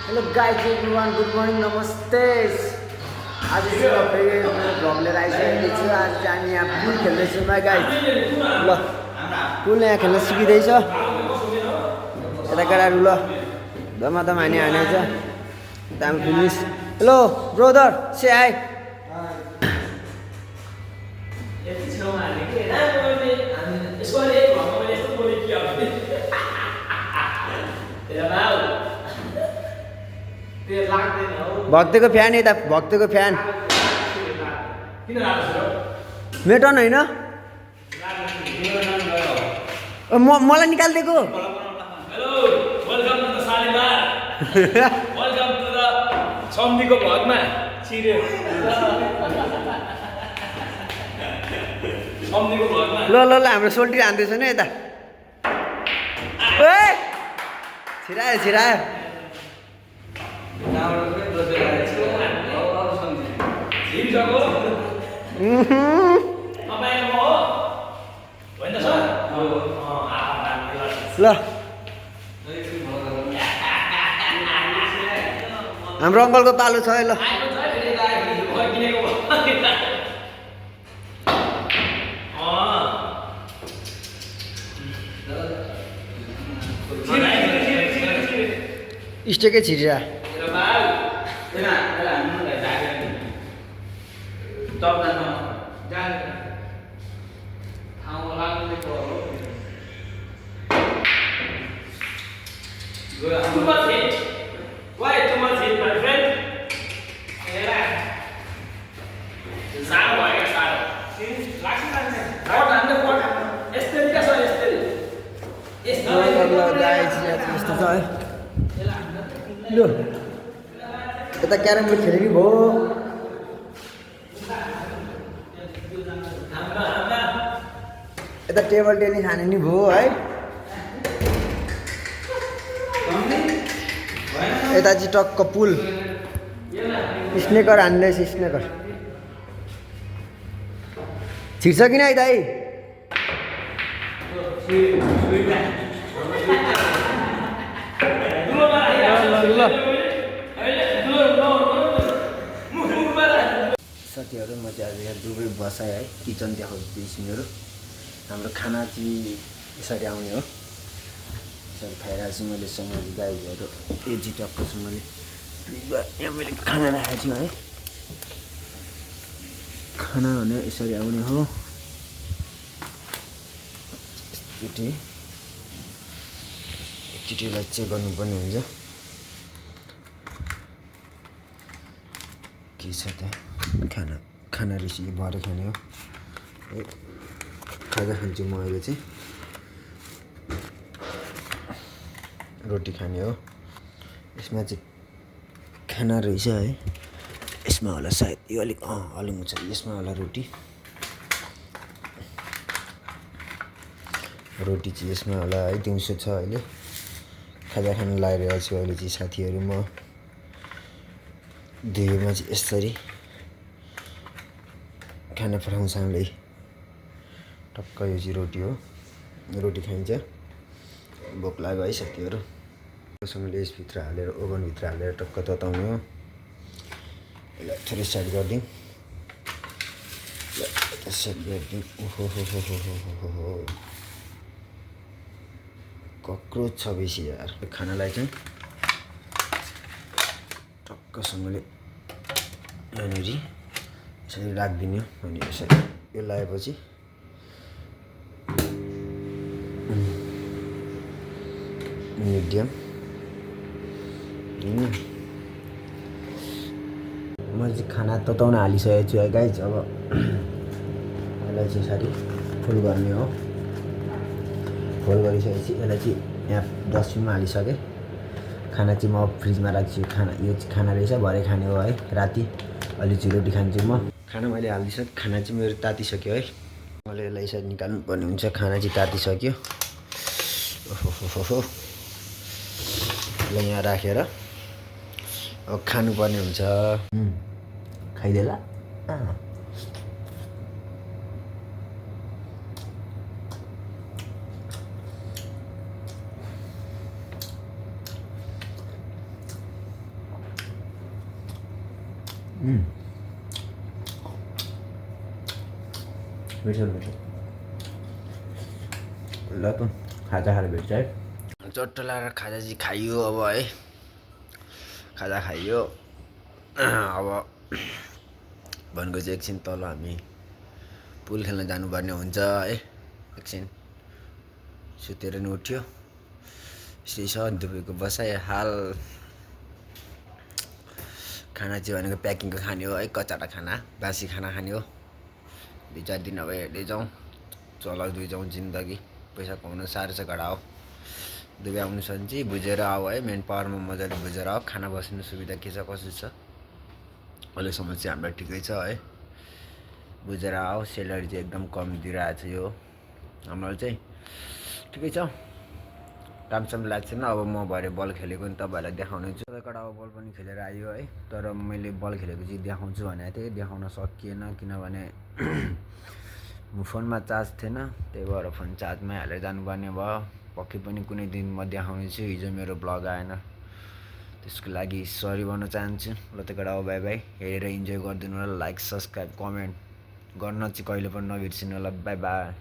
Hello guys everyone good morning नमस्ते। आज चाहिँ म फेरि मेरो भ्लग लिएर आइसकेको छु। आज चाहिँ हामी यहाँ पुल खेल्दैछौँ है गाइज। ल पुल यहाँ खेल्न सिकिँदैछ यता केटाहरू। ल दमादम हानेछ दाम फिनिस। हेलो ब्रदर से हाई। भक्तको फ्यान यता भक्तको फ्यान मेटन होइन मलाई निकालिदिएको। सम्धीको भगमा छिर्यो सम्धीको भगमा। ल ल ल हाम्रो सोल्टी हान्दैछ नि यता। ए छिरायो छिरायो। ल हाम्रो अङ्कलको पालो छ है। ल स्टेकै छिरिरा। Too much heat. Why too much heat, my friend? Salah भयो क्या साह्रो कोट हान्दै कोट यस्तै क्या छ यस्तै यस्तो छ है। लु यता क्यारम बोर्ड खेल्यो कि भयो। यता टेबल टेनिस खाने नि भयो है। यता चाहिँ टक्क पुल स्नेकर हान्दैछ। स्नेकर छिर्छ कि नै दाइ? साथीहरू म चाहिँ आज यहाँ दुबई बसाएँ है। किचन देखाउँदैछु मेरो। हाम्रो खाना चाहिँ यसरी आउने हो। यसरी खाइरहेको छु मैले सँगै गाईहरू। यो जिटक्को छु मैले। यहाँ मैले खाना राखेको छु है। खाना भने यसरी आउने हो। एकचोटिलाई चेक गर्नुपर्ने हुन्छ के छ त। खाना रेसिपी भरे खाने हो। खाजा खान्छु म अहिले चाहिँ। रोटी खाने हो। यसमा चाहिँ खाना रहेछ है। यसमा होला सायद यो अलिक हलुङ छ। यसमा होला रोटी। रोटी चाहिँ यसमा होला है। दिउँसो छ अहिले। खाजा खान लागिरहेको छु अहिले चाहिँ साथीहरू। म दुईमा चाहिँ यसरी खाना पठाउँछ हामीलाई। टक्क यो चाहिँ रोटी हो। रोटी खाइन्छ। भोक लाग्यो है साथीहरू। सँगले यसभित्र हालेर ओभनभित्र हालेर टक्क तताउने हो। यसलाई थोरै साइड गरिदिउँ। साइड गरिदिउँ। ओहो हो हो हो हो हो हो कक्रोच छ बेसी यार। खानालाई चाहिँ टक्कसँगले यहाँनिर यसरी राखिदिने हो। अनि यसरी यो लगाएपछि मिडियम म चाहिँ खाना तताउन हालिसकेको छु है गाइज। अब यसलाई चाहिँ यसरी फुल गर्ने हो। फुल गरिसकेपछि यसलाई चाहिँ यहाँ डस्टबिनमा हालिसकेँ। खाना चाहिँ म फ्रिजमा राख्छु। यो चाहिँ खाना रहेछ भरे खाने हो है। राति अलि चाहिँ रोटी खान्छु म। खाना मैले हालिदिइसकेँ। खाना चाहिँ मेरो तातिसक्यो है। मैले यसलाई यसरी निकाल्नु पर्ने हुन्छ। खाना चाहिँ तातिसक्यो। ओहो हो हो यहाँ राखेर अब खानुपर्ने हुन्छ। खाइदेला। मिठो मिठो ल त खाजा खाएर भेट्छ है चट्ट लगाएर खाजा चाहिँ खाइयो अब है खाजा खाइयो अब भनेको चाहिँ एकछिन तल हामी पुल खेल्न जानुपर्ने हुन्छ है एकछिन सुतेर नि उठ्यो यसरी छ दुबईको बसाइ हाल खाना चाहिँ भनेको प्याकिङको खाने हो है कचाटा खाना बासी खाना खाने हो 2-4 दिन अब हेर्दै जाउँ चलाउँदै जाउँ जिन्दगी पैसा कमाउन साह्रो छ घडा हो दुबई आउनु छ भने चाहिँ बुझेर आऊ है मेन पावरमा मजाले बुझेर आऊ खाना बस्नु सुविधा के छ कसो छ अहिलेसम्म चाहिँ हामीलाई ठिकै छ है बुझेर आऊ सेलरी चाहिँ एकदम कम दिइरहेको छ यो हाम्रो चाहिँ ठिकै छ कामसाम लाग्छ छैन अब म भरे बल खेलेको नि तपाईँहरूलाई देखाउने छु कता अब बल पनि खेलेर आयो है तर मैले बल खेलेको चाहिँ देखाउँछु भनेको थिएँ देखाउन सकिएन किनभने म फोनमा चार्ज थिएन त्यही भएर फोन चार्जमै हालेर जानुपर्ने भयो पक्कै पनि कुनै दिन म देखाउने छु हिजो मेरो ब्लग आएन त्यसको लागि सरी भन्न चाहन्छु ल त केटा हो बाई बाई हेरेर इन्जोय गरिदिनु होला लाइक सब्सक्राइब कमेन्ट गर्न चाहिँ कहिले पनि नबिर्सिनु होला बाई बाई